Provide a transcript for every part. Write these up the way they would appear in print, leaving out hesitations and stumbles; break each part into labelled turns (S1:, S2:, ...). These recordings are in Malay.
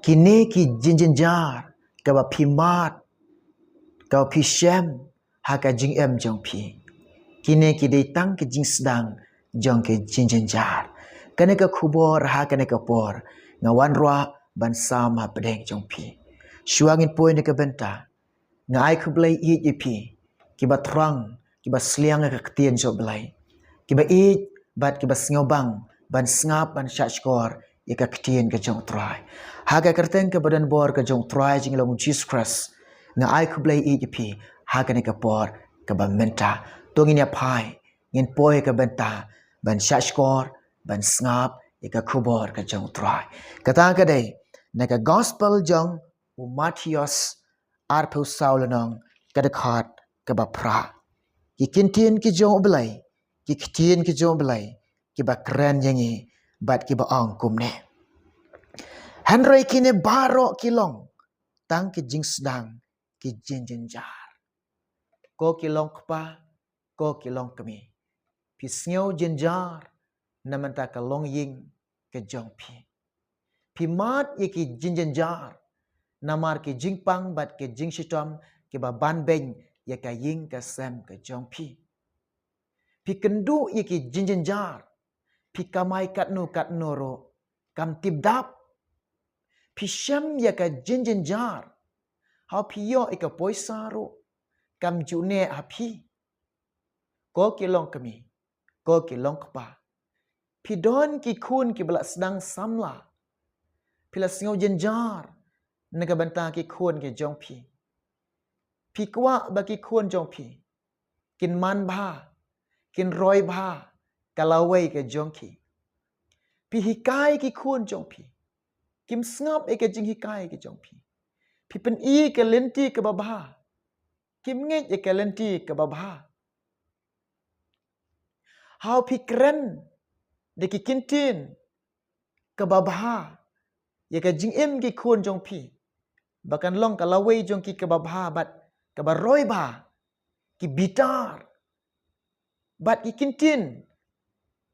S1: Kini ki jinjar ka ba phi mat ka phi shem ha ka jing em jong phi. Kini ki dei tang ki jing sedang jong ke jinjar. Kane ka khubor ha kane ka por ngawan roa ban sama pedeng jong phi. Shuangin poin ka benta ngai khublai i phi ki ba thrang ki ba sliang ka ktien jo blai. Ki ba i bat ki ba sngyobang ban snap ban shashkor ika ktien ka jong try. Haga kerteng ka badan bor ka jong try jing long Jesus Christ. Nga ai khublai i phi haga ne ka por ka ba menta. Tongin ya pai ngin poi ka benta ban shashkor ban snap ika khubor ka jong try. Kata ka dei na ka gospel jong u Matthias arpu saulanong ka dekhat ka ba pra. Ki kintien ki jong blai ki ktien ki jong blai ki ba kren yangi bat ki ba ong kumne. Henry kine baro kilong tang ki jing sedang ki jin jar. Ko kilong kpa ko kilong kami. Pi snyo jin jar namanta ka long ying ke jong pi. Pi mat ye ki jin jar namar ki jing pang bat ki jing shitom ki ba ban beng ye ka ying ka sem ke jong pi. Pi kendu ye ki jin jar pi kamai kat no ro kam tibdap pi shem ya ka jin jar ha pi yo ika poisa ro kam june a pi ko kilong kami ko kilong kpa pi don ki kun ki bala sedang samla pi la singau jin jar naga banta ki kun ki jong pi kwa ba ki kun jong pi kin man ba kin roi ba kalawai ke jong ki pi hikai ki kun jong pi kim snap e ke jing hikai ke jong pi pi pen i ke lenti ke babha kim nge e ke lenti ke babha how pi kren de ki kintin ke babha ye ke jing em ki kun jong pi bakan long kalawai jong ki ke babha bat ke ba roi ba ki bitar bat ki kintin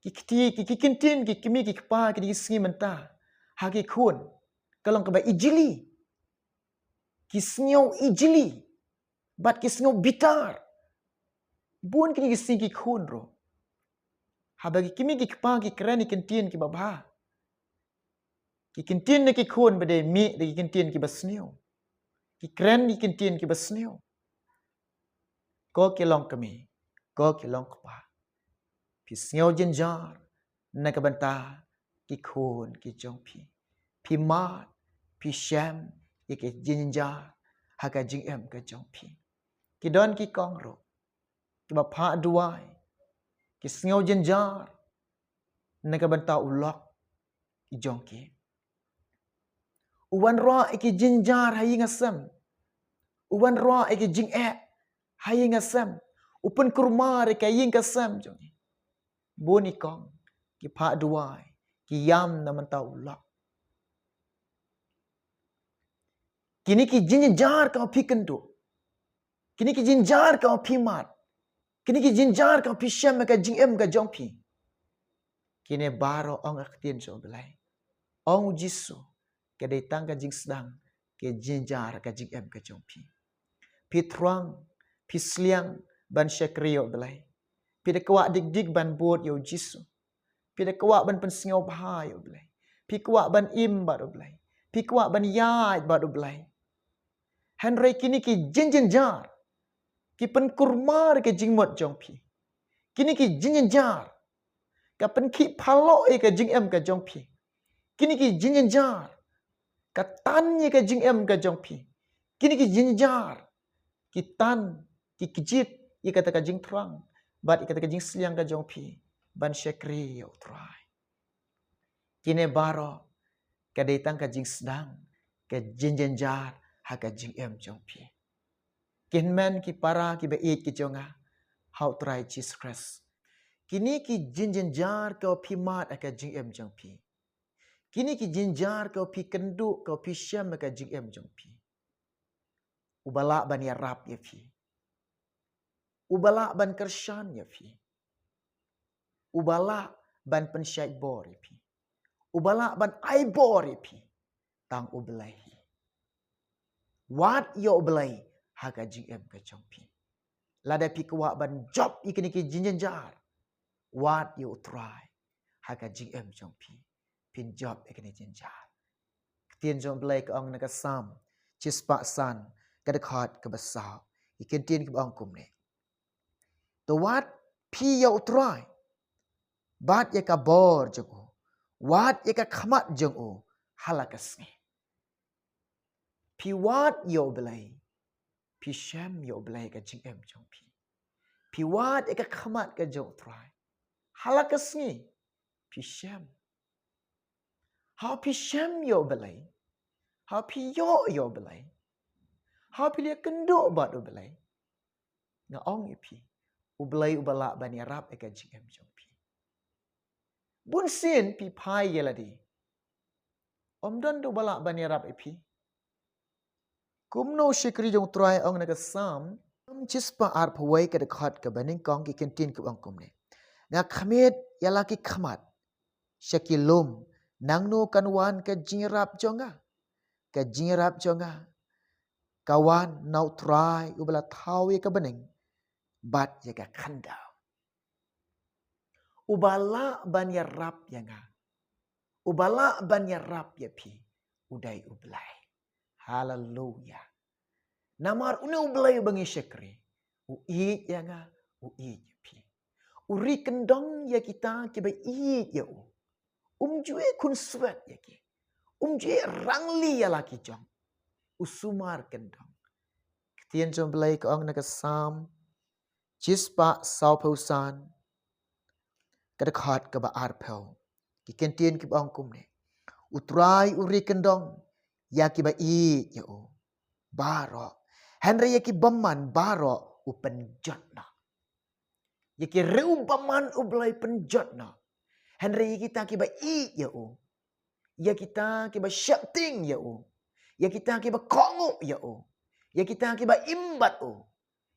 S1: ki kintin ki kimi ki kpa ki singi menta ha ki kun kalong ka ba ijili ki snyo ijili bat ki snyo bitar bun ki singi ki kun ro ha ba ki kimi ki kpa ki kren ki kintin ki babha ki kintin ne ki kun bade mi de ki kintin ki ba snyo ki kren ki kintin ki ba snyo ko ki long kami ko ki long kpa pi snyo jin jar na ka banta ki kun ki jong pi mat pi shem ye ke jin jar ha ka jing em ka jong pi ki don ki kong ro ki ba pha duai ki snyo jin jar na ka banta ulok ki jong ki uwan ro ki jin jar ha yin asam uwan ro ki jing e ha yin asam upun kurma re ka yin ka sam jong boni kong ki pha duai ki yam na manta ulok kini ki jin jar ka pi kendo kini ki jin jar ka pi mat kini ki jin jar ka pi shem ka jing em ka jong pi kini baro ong aktien so belai ong jisu ke dei tang ka jing sedang ke jin jar ka jing em ka jong pi truang pi sliang ban shekrio belai pi de kwa dik dik ban bot yo jisu pi de kwa ban pen snyo bha yo belai pi kwa ban im ba do belai pi kwa ban ya ba do belai Henry kini ki jin jar ki pen kurma ke jing mot jong pi kini ki jin jar ka pen ki phalo e ka jing em ka jong pi kini ki jin jar ka tan ye ka jing em ka jong pi kini ki jin jar ki tan ki kijit ye ka ta ka jing trang bat ka ta ka jing sliang ka jong pi ban shekri yo try kini baro ka dei tang ka jing sedang ka jin jar ha ka jing em jong pi kin men ki para ki be it ki jonga how try Jesus Christ kini ki jin jar ka pi mat ka jing em jong pi kini ki jin jar ka pi kendu ka pi syam ka jing em jong pi ubala ban ya rap ya pi ubala ban kershan ya pi ubala ban pensyait bor ya pi ubala ban ai bor ya pi tang ubelai wat yo ubelai haka jing em ke chong pi lada pi kwa ban job ikini ki jinjen jar wat yo try haka jing em chong pi pin job ikini jin jar tien jong belai ke ong na ka sam chispa san ka de khat ka basao ikin tien ki ong kum ne to wat pi yo try bat ya ka bor jong o wat ya ka khamat jong o halakas nge pi wat yo belai pi shem yo belai ka jing em chong pi pi wat ya ka khamat ka jong try halakas nge pi shem how pi shem yo belai how pi yo belai how pi le kendo bat o belai nga ong pi ubelai ubala bani rap ka jing em chong pi bun sin pi pai yeladi omdan do bala bani rap pi kumno shikri jong try ong na ka sam chispa ar phwai ka de khat ka baning kong ki kentin ku ong kum ne nga khamet yala ki khamat shakilum nangno kanwan ka jingrap jonga ka jingrap jonga kawan nau try ubala thawi ka baning bat ya ka khanda ubala ban ya rap yanga ubala ban ya rap ya pi udai ublai hallelujah namar une ublai bangi shakri u i yanga u i pi uri kendong ya kita ki ba i ya jue kun swat ya ki jue rangli ya la ki jong usumar kendong tien jom belai ka ong na ka sam chispa sau pausan kada khat ka ba ar phau ki kentien ki ong kum ne utrai uri kendong ya ki ba i ya o baro henry ya ki baman baro u penjot na ya ki reu baman u belai penjot na henry ya kita ki ba i ya o ya kita ki ba shakting ya o ya kita ki ba kongu ya o ya kita ki ba imbat o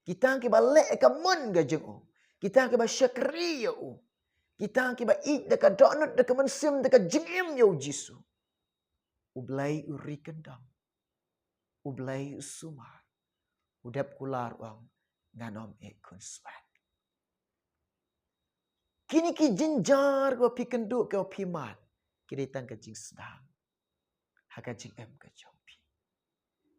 S1: kita ki ba le ka mun ga jeng o kita ki ba syakri ya o kita ki ba i dekat donut dekat mensim dekat jengim ya jisu ublai uri kendang ublai usumar udap kular wang nganom e kun swat kini ki jinjar ko pi kenduk ko pi mat kini tang ka jing sedang haka jing em ka chompi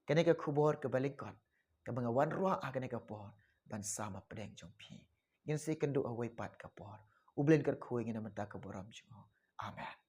S1: kene ka khubor ka balikot ka bangawan ruah kene ka por ban sama pedeng chompi ngin si kenduk awai pat ka por ublen kar khuing ina mata ka boram jo amen